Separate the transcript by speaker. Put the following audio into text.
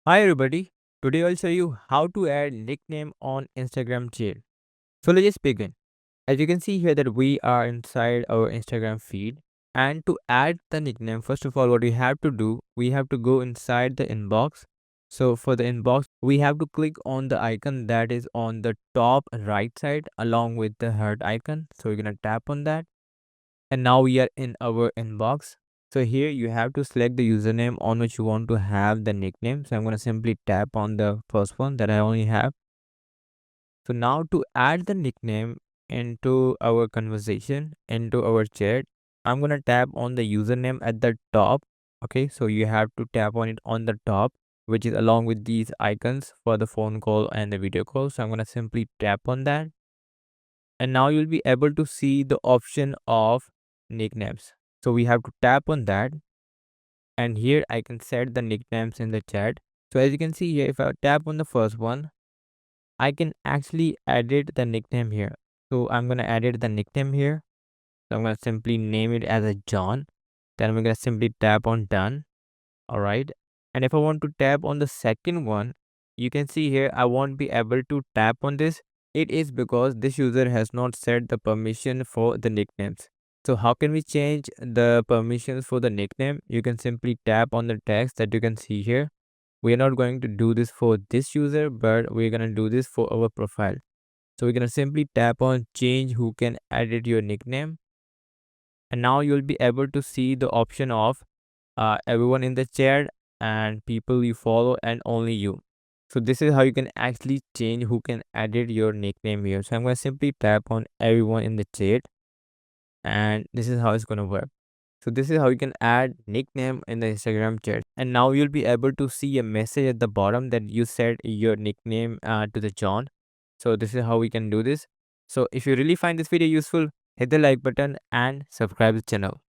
Speaker 1: Hi everybody. Today I'll show you how to add nickname on Instagram chat. So let's just begin. As you can see here that we are inside our Instagram feed, and to add the nickname, first of all what we have to do, we have to go inside the inbox. So for the inbox, we have to click on the icon that is on the top right side along with the heart icon. So we're going to tap on that, and now we are in our inbox. So here you have to select the username on which you want to have the nickname. So I'm going to simply tap on the first one that I only have. So now to add the nickname into our conversation, into our chat, I'm going to tap on the username at the top. Okay, so you have to tap on it on the top, which is along with these icons for the phone call and the video call. So I'm going to simply tap on that, and now you'll be able to see the option of nicknames. So we have to tap on that, and here I can set the nicknames in the chat. So as you can see here, if I tap on the first one, I can actually edit the nickname here. So I'm gonna edit the nickname here. So I'm gonna simply name it as a John. Then we're gonna simply tap on done. All right. And if I want to tap on the second one, you can see here I won't be able to tap on this. It is because this user has not set the permission for the nicknames. So how can we change the permissions for the nickname? You can simply tap on the text that you can see here. We are not going to do this for this user, but we're going to do this for our profile. So we're going to simply tap on change who can edit your nickname. And now you'll be able to see the option of everyone in the chat and people you follow and only you. So this is how you can actually change who can edit your nickname here. So I'm going to simply tap on everyone in the chat, and this is how it's going to work. So this is how you can add nickname in the Instagram chat. And now you'll be able to see a message at the bottom that you set your nickname to the John. So this is how we can do this. So if you really find this video useful, hit the like button and subscribe the channel.